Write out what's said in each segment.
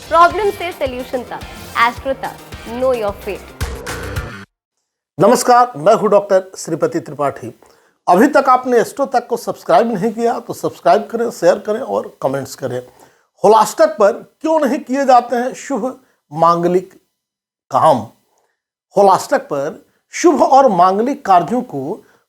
Problem से solution तक, astro तक, नो योर फेट। नमस्कार, मैं हूं डॉक्टर श्रीपति त्रिपाठी। अभी तक आपने एस्ट्रो तक को सब्सक्राइब नहीं किया तो सब्सक्राइब करें, शेयर करें और कमेंट्स करें। होलाष्टक पर क्यों नहीं किए जाते हैं शुभ मांगलिक काम? होलाष्टक पर शुभ और मांगलिक कार्यों को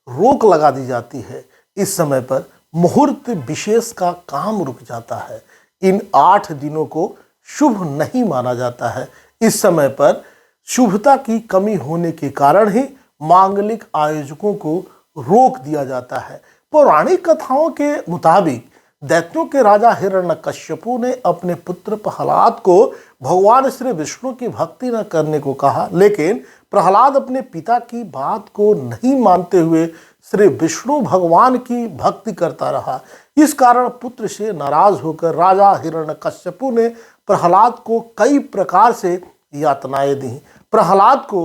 रोक लगा दी जाती है। इस समय पर मुहूर्त विशेष का काम रुक जाता है। इन 8 दिनों को शुभ नहीं माना जाता है। इस समय पर शुभता की कमी होने के कारण ही मांगलिक आयोजकों को रोक दिया जाता है। पौराणिक कथाओं के मुताबिक दैत्यों के राजा हिरण्यकश्यपु ने अपने पुत्र प्रहलाद को भगवान श्री विष्णु की भक्ति न करने को कहा, लेकिन प्रहलाद अपने पिता की बात को नहीं मानते हुए श्री विष्णु भगवान की भक्ति करता रहा। इस कारण पुत्र से नाराज होकर राजा हिरण्यकश्यपु ने प्रहलाद को कई प्रकार से यातनाएं दी। प्रहलाद को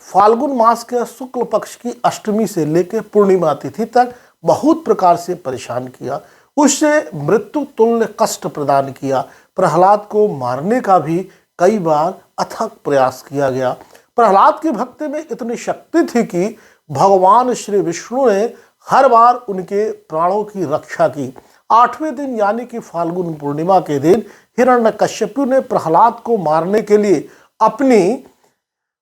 फाल्गुन मास के शुक्ल पक्ष की अष्टमी से लेकर पूर्णिमा तिथि तक बहुत प्रकार से परेशान किया, उससे मृत्यु तुल्य कष्ट प्रदान किया। प्रहलाद को मारने का भी कई बार अथक प्रयास किया गया। प्रहलाद की भक्ति में इतनी शक्ति थी कि भगवान श्री विष्णु ने हर बार उनके प्राणों की रक्षा की। 8वें दिन यानी कि फाल्गुन पूर्णिमा के दिन हिरण्यकश्यपु ने प्रहलाद को मारने के लिए अपनी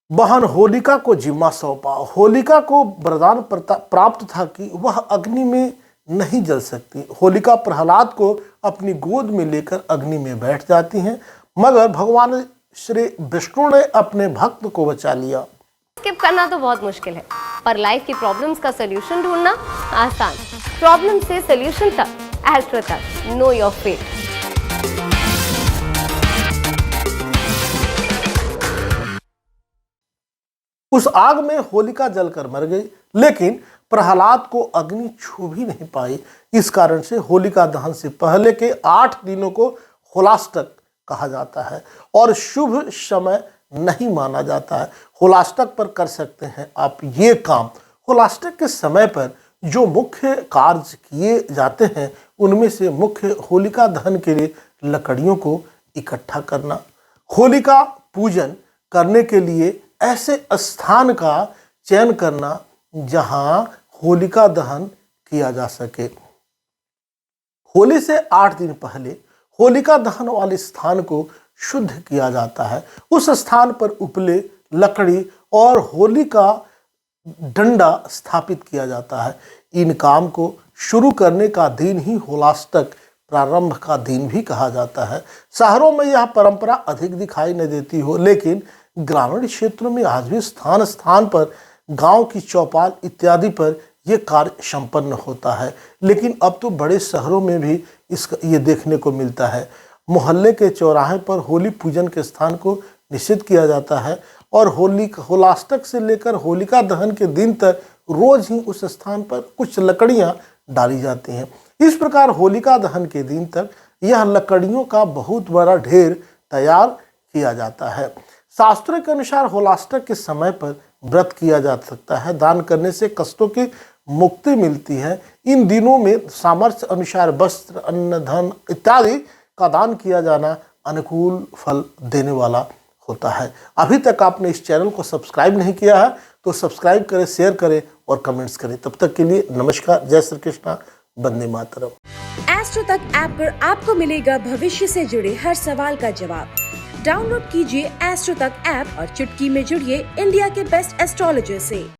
बहन होलिका को जिम्मा सौंपा। होलिका को वरदान प्राप्त था कि वह अग्नि में नहीं जल सकती। होलिका प्रहलाद को अपनी गोद में लेकर अग्नि में बैठ जाती हैं, मगर भगवान श्री विष्णु ने अपने भक्त को बचा लिया। स्किप करना तो बहुत मुश्किल है, पर लाइफ की प्रॉब्लम्स का सोल्यूशन ढूंढना आसान। प्रॉब्लम से सोल्यूशन तक, एस्ट्रो तक, नो योर फेट। उस आग में होलिका जलकर मर गई, लेकिन प्रहलाद को अग्नि छू भी नहीं पाई। इस कारण से होलिका दहन से पहले के 8 दिनों को होलाष्टक कहा जाता है और शुभ समय नहीं माना जाता है। होलाष्टक पर कर सकते हैं आप ये काम। होलाष्टक के समय पर जो मुख्य कार्य किए जाते हैं उनमें से मुख्य होलिका दहन के लिए लकड़ियों को इकट्ठा करना, होलिका पूजन करने के लिए ऐसे स्थान का चयन करना जहां होलिका दहन किया जा सके। होली से 8 दिन पहले होलिका दहन वाले स्थान को शुद्ध किया जाता है। उस स्थान पर उपले, लकड़ी और होली का डंडा स्थापित किया जाता है। इन काम को शुरू करने का दिन ही होलाष्टक प्रारंभ का दिन भी कहा जाता है। शहरों में यह परंपरा अधिक दिखाई नहीं देती हो, लेकिन ग्रामीण क्षेत्रों में आज भी स्थान स्थान पर, गांव की चौपाल इत्यादि पर यह कार्य संपन्न होता है। लेकिन अब तो बड़े शहरों में भी ये देखने को मिलता है। मोहल्ले के चौराहे पर होली पूजन के स्थान को निश्चित किया जाता है और होलाष्टक से लेकर होलिका दहन के दिन तक रोज ही उस स्थान पर कुछ लकड़ियां डाली जाती हैं। इस प्रकार होलिका दहन के दिन तक यह लकड़ियों का बहुत बड़ा ढेर तैयार किया जाता है। शास्त्रों के अनुसार होलाष्टक के समय पर व्रत किया जा सकता है। दान करने से कष्टों की मुक्ति मिलती है। इन दिनों में सामर्थ्य अनुसार वस्त्र, अन्न, धन इत्यादि का दान किया जाना अनुकूल फल देने वाला होता है। अभी तक आपने इस चैनल को सब्सक्राइब नहीं किया है तो सब्सक्राइब करें, शेयर करें और कमेंट्स करें। तब तक के लिए नमस्कार, जय श्री कृष्णा, वंदे मातरम। एस्ट्रो तक ऐप पर आपको मिलेगा भविष्य से जुड़े हर सवाल का जवाब। डाउनलोड कीजिए एस्ट्रो तक ऐप और चुटकी में जुड़िए इंडिया के बेस्ट एस्ट्रोलॉजर से।